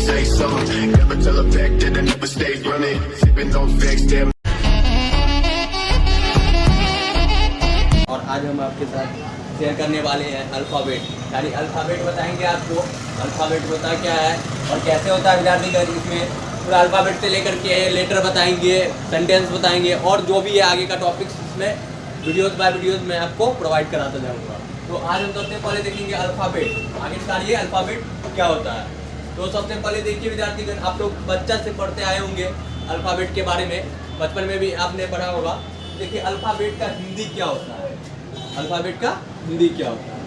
say so. Never tell a fact that I never stay running. Sipping on facts, damn. और आज हम आपके साथ शेयर करने वाले हैं अल्फ़ाबेट, यानी अल्फ़ाबेट बताएंगे आपको। अल्फ़ाबेट होता क्या है और कैसे होता है विद्यार्थी, इसमें पूरा अल्फ़ाबेट से लेकर के लेटर बताएंगे, सेंटेंस बताएंगे और जो भी है आगे का टॉपिक्स इसमें वीडियोस बाय वीडियोस मैं आपको प्रोवाइड कराता जाऊँगा। तो आज हम सबसे पहले देखेंगे अल्फ़ाबेट। आगे स्टार्टिए अल्फ़ाबेट क्या होता है। तो सबसे पहले देखिए विद्यार्थीगण, आप लोग बच्चा से पढ़ते आए होंगे अल्फ़ाबेट के बारे में, बचपन में भी आपने पढ़ा होगा। देखिए अल्फ़ाबेट का हिंदी क्या होता है, अल्फ़ाबेट का हिंदी क्या होता है।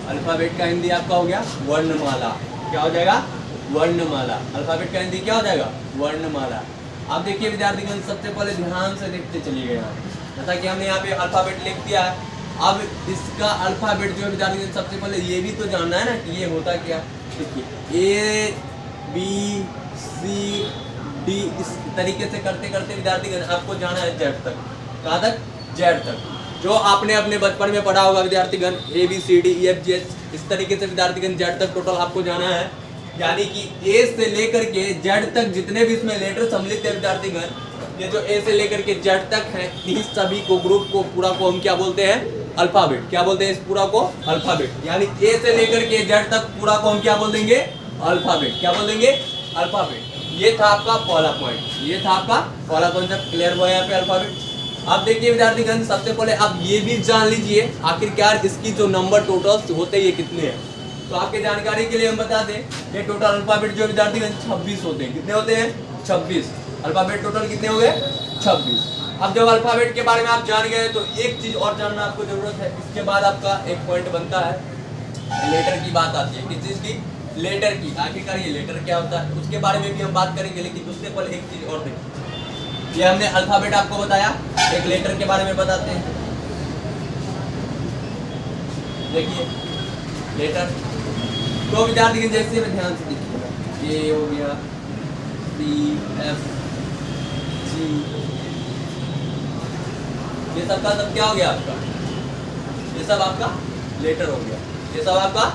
अल्फ़ाबेट का हिंदी आपका हो गया वर्णमाला। क्या हो जाएगा? वर्णमाला। अल्फ़ाबेट का हिंदी क्या हो जाएगा? वर्णमाला। आप देखिए विद्यार्थीगण, सबसे पहले ध्यान से देखते चलिएगा यहाँ, जैसा कि हमने यहाँ पे अल्फ़ाबेट लिख दिया है। अब इसका अल्फ़ाबेट जो है विद्यार्थीगण, सबसे पहले ये भी तो जानना है ना कि ये होता क्या। देखिए A B C D, इस तरीके से करते करते विद्यार्थीगण आपको जाना है जेड तक। कहाँ तक? जेड तक। जो आपने अपने बचपन में पढ़ा होगा विद्यार्थीगण, A B C D E F G H, इस तरीके से विद्यार्थीगण जेड तक टोटल आपको जाना है। यानी कि A से लेकर के जेड तक जितने भी इसमें लेटर सम्मिलित है विद्यार्थीगण, ये जो A से लेकर के जेड तक है, इस सभी को ग्रुप को पूरा को हम क्या बोलते हैं? अल्फ़ाबेट। क्या बोलते हैं इस पूरा को? अल्फ़ाबेट। यानी A से लेकर के जेड तक पूरा को हम क्या बोल देंगे? अल्फ़ाबेट। क्या बोल देंगे? अल्फ़ाबेट। ये था आपका पहला पॉइंट, ये था आपका पहला कॉन्सेप्ट। क्लियर हुआ यहाँ पे अल्फ़ाबेट। अब देखिए विद्यार्थीगण, सबसे पहले आप ये भी जान लीजिए आखिरकार इसकी जो नंबर टोटल्स होते हैं ये कितने हैं। तो आपके जानकारी के लिए हम बता दें, ये टोटल अल्फ़ाबेट जो विद्यार्थीगण 26 होते हैं। कितने होते हैं? 26। अल्फ़ाबेट टोटल कितने हो गए? 26। अब जब अल्फ़ाबेट के बारे में आप जान गए तो एक चीज और जानना आपको जरूरत है। इसके बाद आपका एक पॉइंट बनता है, लेटर की बात आती है। किस चीज की? लेटर की। आखिरकार ये लेटर क्या होता है उसके बारे में भी हम बात करेंगे, लेकिन उससे पहले एक चीज और देखिए। ये हमने अल्फ़ाबेट आपको बताया, एक लेटर के बारे में बताते हैं। देखिए लेटर, तो विद्यार्थी जैसे में ध्यान से देखिएगा, ये हो गया C F G, ये सब का सब क्या हो गया आपका? ये सब आपका लेटर हो गया। ये सब आपका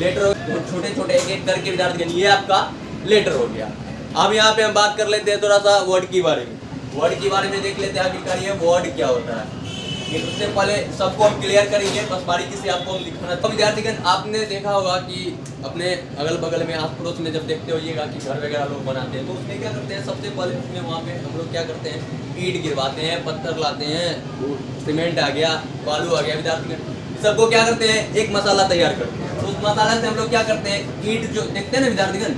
लेटर हो गया। छोटे छोटे एक एक करके विद्यार्थी, ये आपका लेटर हो गया। अब यहाँ पे हम बात कर लेते हैं थोड़ा सा वर्ड के बारे में। वर्ड के बारे में देख लेते हैं आखिरकार ये वर्ड क्या होता है। लेकिन उससे पहले सबको हम क्लियर करेंगे, बस बारीकी से आपको हम दिखाना। तो विद्यार्थीगण, आपने देखा होगा कि अपने अगल बगल में आस पड़ोस में जब देखते होइएगा कि घर वगैरह लोग बनाते हैं, तो उसमें क्या करते हैं? सबसे पहले उसमें वहाँ पे हम लोग क्या करते हैं? ईंट गिरवाते हैं, पत्थर लाते हैं, सीमेंट आ गया, बालू आ गया। विद्यार्थीगण सबको क्या करते हैं? एक मसाला तैयार करते हैं। तो उस मसाला से हम लोग क्या करते हैं? ईंट जो देखते हैं ना विद्यार्थीगण,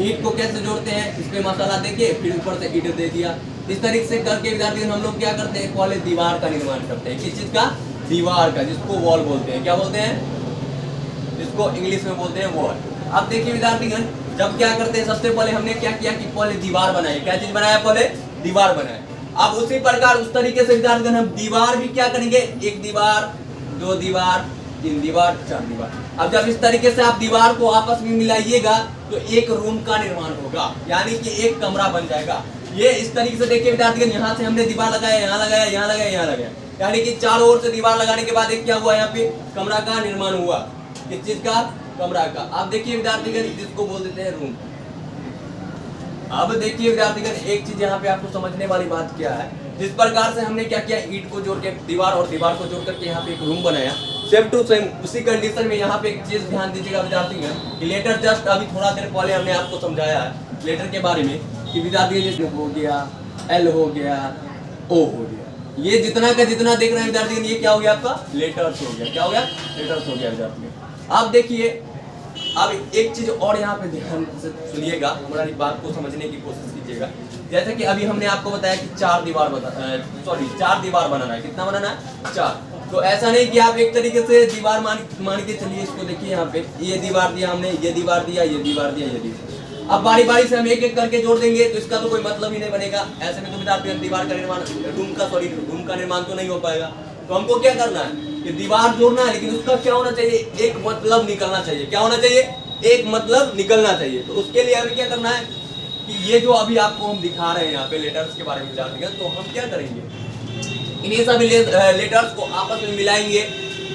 ईंट को कैसे जोड़ते हैं? इस पे मसाला देके फिर ऊपर से ईंट दे दिया। इस तरीके से करके विद्यार्थीगण हम लोग क्या करते हैं? पहले दीवार का निर्माण करते हैं। किस चीज का? दीवार का, जिसको वॉल बोलते हैं। क्या बोलते हैं? जिसको इंग्लिश में बोलते हैं वॉल। अब देखिए विद्यार्थीगण, जब क्या करते हैं? सबसे पहले हमने क्या किया कि पहले दीवार बनाई। क्या चीज बनाया? पहले दीवार बनाए। अब उसी प्रकार उस तरीके से विद्यार्थीगण हम दीवार भी क्या करेंगे? एक दीवार, दो दीवार, तीन दीवार, चार दीवार। अब जब इस तरीके से आप दीवार को आपस में मिलाइएगा तो एक रूम का निर्माण होगा, यानी कि एक कमरा बन जाएगा। ये इस तरीके से देखिए विद्यार्थीगण, यहाँ से हमने दीवार लगाया, यहाँ लगाया, यहाँ लगाया, यहाँ लगाया, यानी कि चारों ओर से दीवार लगाने के बाद एक क्या हुआ? यहाँ पे कमरा का निर्माण हुआ। किस चीज का? कमरा का। अब देखिए विद्यार्थीगण, जिसको बोल देते हैं रूम। अब देखिए विद्यार्थीगण, एक चीज यहाँ पे आपको समझने वाली बात क्या है, जिस प्रकार से हमने क्या किया? ईंट को जोड़ के दीवार और दीवार को जोड़ करके यहाँ पे एक रूम बनाया। सेम टू सेम उसी कंडीशन में यहाँ पे एक चीज ध्यान दीजिएगा विद्यार्थीगण, कि लेटर जस्ट अभी थोड़ा देर पहले हमने आपको समझाया है लेटर के बारे में कि विद्यार्थी जैसे हो गया, एल हो गया, ओ हो गया, ये जितना का जितना देख रहे हैं विद्यार्थीगण, ये क्या हो गया? आपका लेटर्स हो गया। क्या हो गया? लेटर्स हो गया विद्यार्थीगण। अब देखिए, अब एक चीज और यहाँ पे ध्यान से सुनिएगा, हमारी बात को समझने की कोशिश कीजिएगा। जैसे कि अभी हमने आपको बताया कि चार दीवार बनाना है। कितना बनाना है? 4। तो ऐसा नहीं कि आप एक तरीके से दीवार मान के चलिए इसको। देखिए यहाँ पे ये दीवार दिया हमने, ये दीवार दिया, ये दीवार दिया, ये दीवार। अब बारी बारी से हम एक एक करके जोड़ देंगे तो इसका तो कोई मतलब ही नहीं बनेगा। ऐसे में तो विद्यार्थी दीवार का निर्माण, रूम का निर्माण तो नहीं हो पाएगा। तो हमको क्या करना है कि दीवार जोड़ना है, लेकिन उसका क्या होना चाहिए? एक मतलब निकलना चाहिए। क्या होना चाहिए? एक मतलब निकलना चाहिए। तो उसके लिए हमें क्या करना है कि ये जो अभी आपको हम दिखा रहे हैं यहाँ पे लेटर्स के बारे में जानते हैं, तो हम क्या करेंगे? इन्हीं सभी लेटर्स को आपस में मिलाएंगे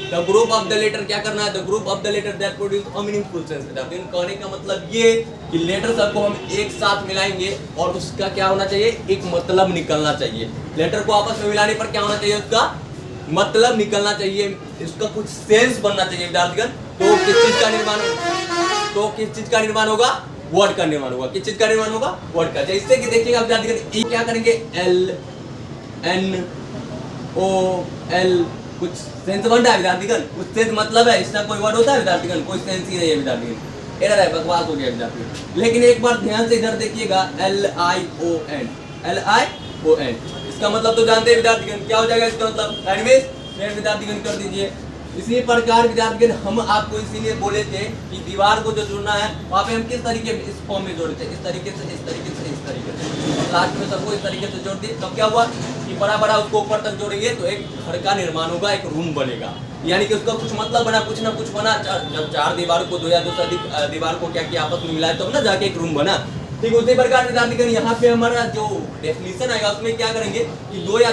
the group of the letter क्या करना है, the group of the letter that produce a meaningful sense. कहने का मतलब ये कि लेटर सबको हम एक साथ मिलाएंगे और उसका क्या होना चाहिए, एक मतलब निकलना चाहिए। लेटर को आपस में मिलाने पर क्या होना चाहिए, उसका मतलब निकलना चाहिए, इसका कुछ सेंस बनना चाहिए विद्यार्थीगण। तो किस चीज का निर्माण होगा, वर्ड का निर्माण होगा। किस चीज का निर्माण होगा, वर्ड का। जैसे कि देखिएगा विद्यार्थीगण, ये क्या करेंगे, एल एन ओ एल, कुछ सेंस बन रहा है विद्यार्थीगण, कुछ सेंस मतलब है, इसका कोई वर्ड होता है विद्यार्थीगण, कोई सेंस ही नहीं है विद्यार्थीगण, एरर है, बकवास हो गया विद्यार्थीगण। लेकिन एक बार ध्यान से इधर देखिएगा, LION, इसका मतलब तो जानते हैं विद्यार्थीगण, क्या हो जाएगा इसका मतलब, एनिमेस विद्यार्थीगण कर दीजिए। इसी प्रकार विद्यार्थीगण हम आपको इसीलिए बोले थे कि दीवार को जो जोड़ना है वहाँ पे हम किस तरीके में, इस फॉर्म में जोड़े थे, इस तरीके से, इस तरीके से, इस तरीके से, और लास्ट में सबको इस तरीके से जोड़ दिए। तब क्या हुआ कि बड़ा बड़ा उसको ऊपर तक जोड़ेंगे तो एक घर का निर्माण होगा, एक रूम बनेगा, यानी कि उसका कुछ मतलब बना, कुछ ना कुछ बना। जब चार दीवार को, दो या दो से अधिक दीवार को क्या किया, आपस में मिलाए तब ना जाके एक रूम बना। ठीक उसी प्रकार विद्यार्थीगण यहाँ पे हमारा जो डेफिनेशन आएगा उसमें क्या करेंगे कि दो या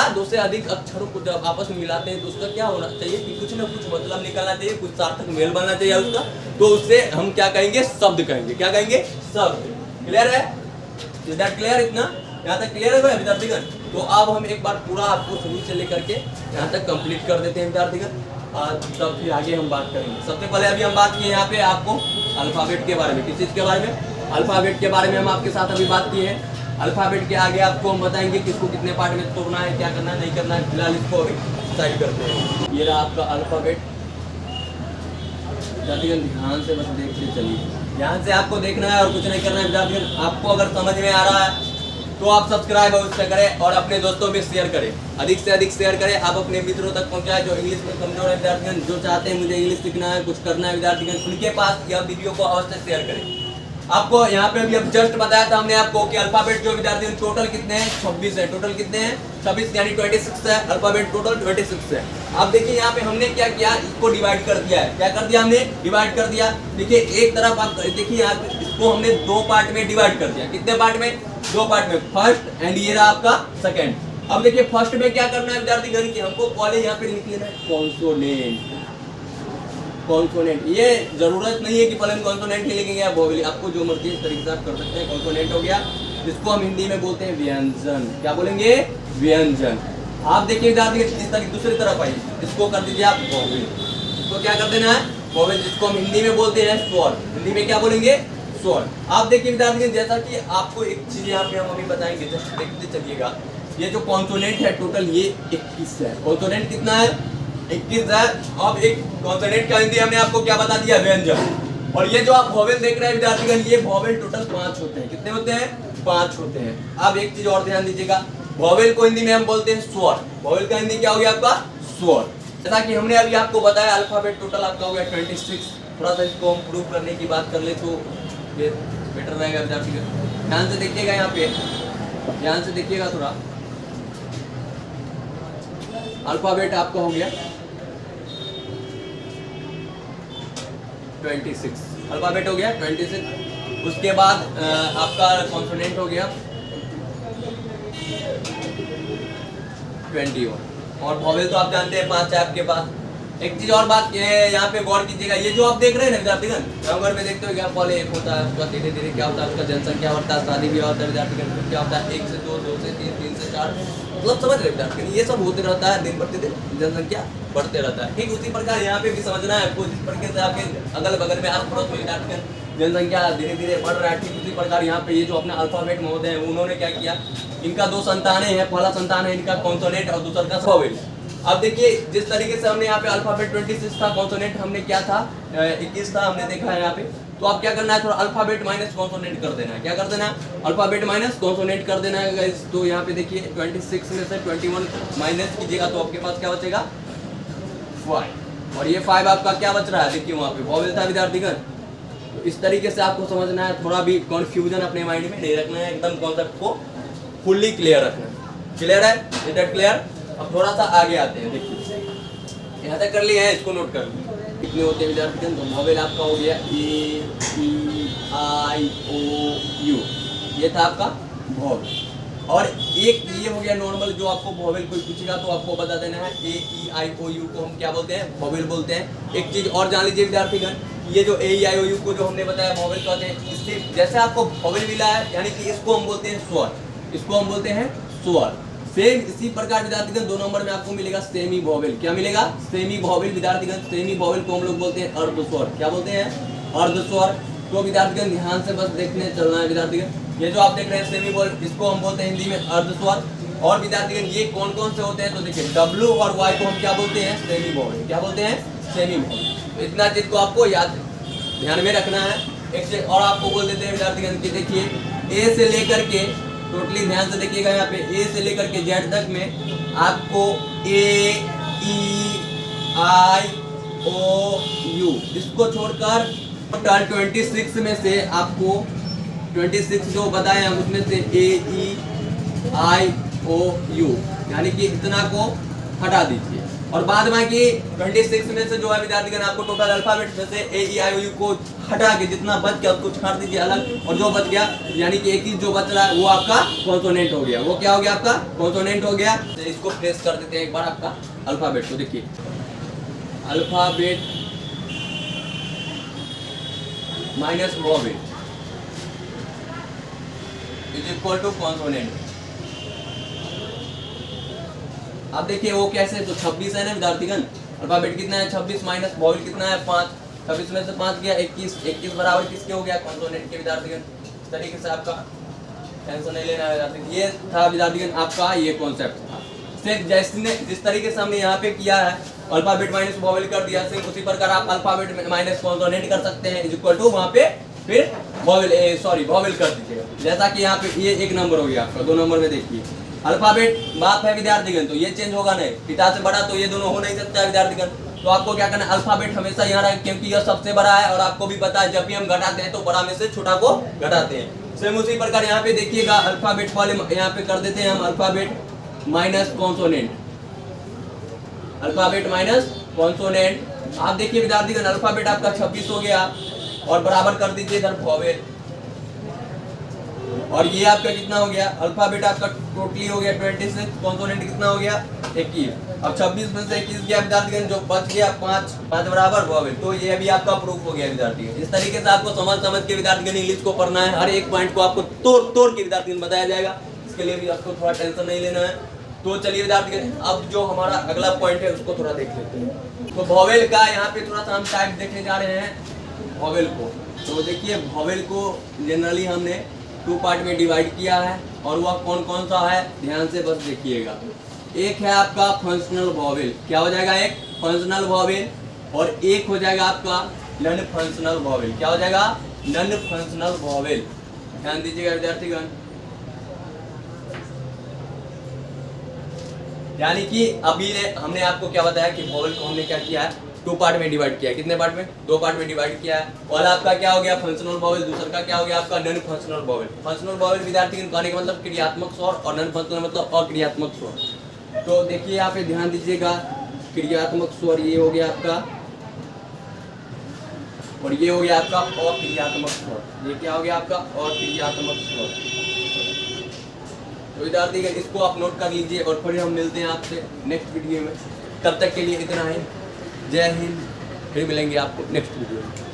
दो से अधिक अक्षरों को जब आपस में मिलाते हैं तो उसका क्या होना चाहिए कि कुछ ना कुछ मतलब निकलना चाहिए, कुछ सार्थक मेल बनना चाहिए उसका। तो उससे हम क्या कहेंगे, शब्द कहेंगे। क्या कहेंगे, शब्द। क्लियर है, इज दैट क्लियर? इतना यहाँ तक क्लियर है विद्यार्थीगण? तो अब हम एक बार पूरा आपको शुरू से लेकर के यहाँ तक कंप्लीट कर देते हैं विद्यार्थीगण, तब फिर आगे हम बात करेंगे। सबसे पहले अभी हम बात किए यहाँ पे आपको अल्फाबेट के बारे में। किस चीज़ के बारे में, अल्फाबेट के बारे में हम आपके साथ अभी बात किए हैं। अल्फाबेट के आगे आपको हम बताएंगे किसको कितने पार्ट में तोड़ना है, क्या करना है, नहीं करना है। फिलहाल इसको अभी डिसाइड करते हैं। ये रहा आपका अल्फाबेट, विद्यार्थीगण ध्यान से बस देखते चलिए, ध्यान से आपको देखना है और कुछ नहीं करना है विद्यार्थीगण। आपको अगर समझ में आ रहा है तो आप सब्सक्राइब अवश्य करें और अपने दोस्तों में शेयर करें, अधिक से अधिक शेयर करें। आप अपने मित्रों तक पहुंचाएं जो इंग्लिश में कमजोर है विद्यार्थीगण, जो चाहते हैं मुझे इंग्लिश सीखना है, कुछ करना है विद्यार्थीगण, उनके पास यह वीडियो को अवश्य शेयर करें। आपको यहाँ पे अभी अब जस्ट बताया था हमने आपको कि अल्फाबेट जो विद्यार्थी टोटल कितने हैं, 26 है। टोटल कितने हैं, 26 यानी 26 है। अल्फाबेट टोटल 26 है। अब देखिए यहाँ पे हमने क्या किया, इसको डिवाइड कर दिया है। क्या कर दिया हमने, डिवाइड कर दिया। देखिए एक तरफ आप देखिए यहाँ पे इसको हमने दो पार्ट में डिवाइड कर दिया। कितने पार्ट में, दो पार्ट में, फर्स्ट एंड ये रहा आपका सेकंड। अब देखिए फर्स्ट में क्या करना है विद्यार्थीगण कि हमको पहले यहाँ पे लिख लेना है कॉन्सोनेंट। कॉन्सोनेंट, ये जरूरत नहीं है कि पहले हम कॉन्सोनेंट ही लिखेंगे या वोवेल, आपको जो मर्जी इस तरीके से आप कर सकते हैं। कॉन्सोनेंट हो गया, जिसको हम हिंदी में बोलते हैं व्यंजन। क्या बोलेंगे, व्यंजन। आप देखिए विद्यार्थी इस तरीके दूसरी तरफ आइए, इसको कर दीजिए आप वोवेल। इसको क्या कर देना है, वोवेल, जिसको हम हिंदी में बोलते हैं स्वर। हिंदी में क्या बोलेंगे, स्वर। आप देखिए विद्यार्थी जैसा कि आपको एक चीज यहाँ पे हम अभी बताएंगे, जैसे देखते चलिएगा। ये जो कॉन्सोनेंट है टोटल ये 21 है। कॉन्सोनेंट कितना है, 21 है। अब एक कॉन्सोनेंट का हिंदी हमने आपको क्या बता दिया, व्यंजन। और ये जो आप वोवेल देख रहे हैं विद्यार्थीगण, ये वोवेल टोटल 5 होते हैं। कितने होते हैं, 5 होते हैं। अब एक चीज और ध्यान दीजिएगा, वोवेल को हिंदी में हम बोलते हैं स्वर। वोवेल का हिंदी क्या हो गया आपका, स्वर। जैसा कि हमने अभी आपको बताया अल्फाबेट टोटल आपका हो गया 26। थोड़ा सा इसको हम प्रूव करने की बात कर ले तो बेटर रहेगा विद्यार्थीगण। ध्यान से देखिएगा, यहाँ पे ध्यान से देखिएगा थोड़ा। अल्फाबेट आपका हो गया 26, अल्फाबेट हो गया 26। उसके बाद आपका कॉन्सोनेंट हो गया 21, और वोवेल तो आप जानते हैं 5 है आपके पास। एक चीज और बात यहाँ पे गौर कीजिएगा, ये जो आप देख रहे हैं ना विद्यार्थीगण, गाँव घर में देखते हो क्या, पहले 1 होता है, उसका धीरे धीरे क्या होता है, उसका जनसंख्या बढ़ता है, शादी ब्याह होता है विद्यार्थीगण, फिर क्या होता है 1 से 2, 2 से 3, 3 से 4, मतलब समझ रहे विद्यार्थीगण, ये सब होते रहता है, दिन प्रतिदिन जनसंख्या बढ़ते रहता है। ठीक उसी प्रकार यहाँ पे भी समझना है आपको, जिस प्रकार से आपके अगल बगल में आस पड़ोस में विद्यार्थीगण जनसंख्या धीरे धीरे बढ़ रहा है, ठीक उसी प्रकार यहाँ पे ये जो अपना अल्फाबेट महोदय है उन्होंने क्या किया, इनका 2 संतानें हैं। पहला संतान है इनका कॉन्सोनेंट और दूसरा का वोवेल। अब देखिए जिस तरीके से हमने यहाँ पे अल्फाबेट 26 था, कॉन्सोनेंट हमने क्या था 21 था, हमने देखा है यहाँ पे। तो अब क्या करना है, थोड़ा अल्फाबेट माइनस कॉन्सोनेंट कर देना है। क्या कर देना है, अल्फाबेट माइनस कॉन्सोनेंट कर देना है गाइस। तो यहाँ पे देखिए 26 में से 21 माइनस कीजिएगा तो आपके पास क्या बचेगा, 5। और ये 5 आपका क्या बच रहा है, देखिए वहाँ पे वोवेल था विद्यार्थीगण। तो इस तरीके से आपको समझना है, थोड़ा भी कन्फ्यूजन अपने माइंड में नहीं रखना है, एकदम कॉन्सेप्ट को फुल्ली क्लियर रखना है। क्लियर है, इज दैट क्लियर? अब थोड़ा सा आगे आते हैं, देखिए यहाँ तक कर लिए हैं, इसको नोट कर लीजिए। कितने होते हैं विद्यार्थीगण, तो वोवेल आपका हो गया A E I O U, ये था आपका वोवेल। और एक ये हो गया नॉर्मल, जो आपको वॉवेल कोई पूछेगा तो आपको बता देना है ए ई आई ओ यू को हम क्या बोलते हैं, वॉवेल बोलते हैं। एक चीज और जान लीजिए विद्यार्थीगण, ये जो ए ई आई ओ यू को जो हमने बताया वॉवेल कहते हैं, इससे जैसे आपको वॉवेल मिला है यानी कि इसको हम बोलते हैं स्वर, इसको हम बोलते हैं स्वर। सेम इसी प्रकार विद्यार्थीगण 2 नंबर में आपको मिलेगा सेमी वॉवेल। क्या मिलेगा? सेमी वॉवेल विद्यार्थीगण। सेमी वॉवेल को हम लोग बोलते हैं अर्धस्वर। क्या बोलते हैं? अर्धस्वर। तो विद्यार्थीगण ध्यान से बस देखने चलना है विद्यार्थीगण। ये जो आप देख रहे हैं सेमी वॉवेल, इसको हम बोलते हैं हिंदी में अर्धस्वर। और विद्यार्थीगण ये कौन कौन से होते हैं तो देखिए W और Y को हम क्या बोलते हैं? Semi vowel. क्या बोलते हैं? Semi vowel. तो इतना चीज को आपको याद ध्यान में रखना है। एक चीज और आपको बोल देते हैं विद्यार्थीगण कि देखिए ए से लेकर के टोटली ध्यान से देखिएगा, यहाँ पे ए से लेकर के जेड तक में आपको ए ई आई ओ यू, इसको छोड़कर टोटल 26 में से आपको 26 जो बताए हैं उसमें से ए ई आई ओ यू यानी कि इतना को हटा दीजिए। और बाद में कि 26 में से जो है विद्यार्थीगण आपको टोटल अल्फाबेट में से ए ई आई ओ यू को हटा के जितना बच गया उसको छाड़ दीजिए अलग, और जो बच गया यानी कि 21 जो बच रहा है वो आपका कॉन्सोनेंट हो गया। वो क्या हो गया? आपका कॉन्सोनेंट हो गया। तो इसको प्रेस कर देते हैं एक बार आपका अल्फाबेट को। देखिए alphabet minus vowel is equal to consonant. अब देखिए वो कैसे, तो 26 है ना विद्यार्थीगण, अल्फाबेट कितना है 26 माइनस वॉवेल कितना है 5, 26 में से 5 गया 21, 21 बराबर किसके हो गया? कॉन्सोनेंट के विद्यार्थीगण। इस तरीके से आपका टेंशन नहीं लेना है विद्यार्थी। ये था विद्यार्थीगण आपका ये कॉन्सेप्ट था। सिर्फ जैसे जिस तरीके से हमने यहाँ पे किया है अल्फाबेट माइनस वॉवेल कर दिया, सिर्फ उसी प्रकार आप अल्फाबेट माइनस कॉन्सोनेंट कर सकते हैं इज इक्वल टू वहाँ पे फिर वॉवेल कर दीजिएगा। जैसा कि यहाँ पे ये 1 नंबर हो गया आपका। 2 नंबर में देखिए अल्फाबेट बाप है विद्यार्थीगण, तो ये चेंज होगा नहीं, पिता से बड़ा तो ये दोनों हो नहीं सकता है विद्यार्थीगण। तो आपको क्या करना है? अल्फाबेट हमेशा यहाँ रखें क्योंकि यह सबसे बड़ा है, और आपको भी पता है जब भी हम घटाते हैं तो बड़ा में से छोटा को घटाते हैं। सेम उसी प्रकार यहाँ पे देखिएगा अल्फाबेट वाले यहाँ पे कर देते हैं हम alphabet minus consonant, alphabet minus consonant. आप देखिए विद्यार्थीगण अल्फाबेट आपका 26 हो गया और बराबर कर दीजिए इधर वॉवेल, और ये आपका कितना हो गया? अल्फाबेट आपका टोटली हो गया 26, कॉन्सोनेंट कितना हो गया? 21। अब 26 में से 21 गया विद्यार्थीगण, जो बच गया 5 बराबर वॉवेल। तो ये अभी आपका प्रूफ हो गया विद्यार्थीगण। इस तरीके से आपको समझ के विद्यार्थीगण इंग्लिश को पढ़ना है। हर एक पॉइंट को आपको तोड़ के विद्यार्थीगण बताया जाएगा। इसके लिए भी आपको थोड़ा टेंशन नहीं लेना है। तो चलिए विद्यार्थीगण अब जो हमारा अगला पॉइंट है उसको थोड़ा देख लेते हैं। तो वॉवेल का यहाँ पे थोड़ा सा हम टाइप देखने जा रहे हैं वॉवेल को। तो देखिए वॉवेल को जनरली हमने 2 पार्ट में डिवाइड किया है, और वह कौन कौन सा है ध्यान से बस देखिएगा। एक है आपका फंक्शनल वॉवेल। क्या हो जाएगा? एक फंक्शनल वॉवेल, और एक हो जाएगा आपका नॉन फंक्शनल वॉवेल। क्या हो जाएगा? Non functional vowel. ध्यान दीजिएगा विद्यार्थीगण। यानी कि अभी हमने आपको क्या बताया कि वॉवेल को हमने क्या किया है? 2 पार्ट में डिवाइड किया है। कितने पार्ट में? 2 पार्ट में डिवाइड किया है। और आपका क्या हो गया? Functional vowel. दूसरा का क्या हो गया? आपका non functional vowel. Functional vowel विद्यार्थीगण कहने का मतलब क्रियात्मक स्वर, और नॉन फंक्शनल मतलब अक्रियात्मक स्वर। तो देखिए यहाँ पे ध्यान दीजिएगा, क्रियात्मक स्वर ये हो गया आपका, और ये हो गया आपका अक्रियात्मक स्वर। ये क्या हो गया? आपका अक्रियात्मक स्वर। तो विद्यार्थीगण इसको आप नोट कर लीजिए, और फिर हम मिलते हैं आपसे नेक्स्ट वीडियो में। तब तक के लिए इतना है। जय हिंद। फिर मिलेंगे आपको नेक्स्ट वीडियो में।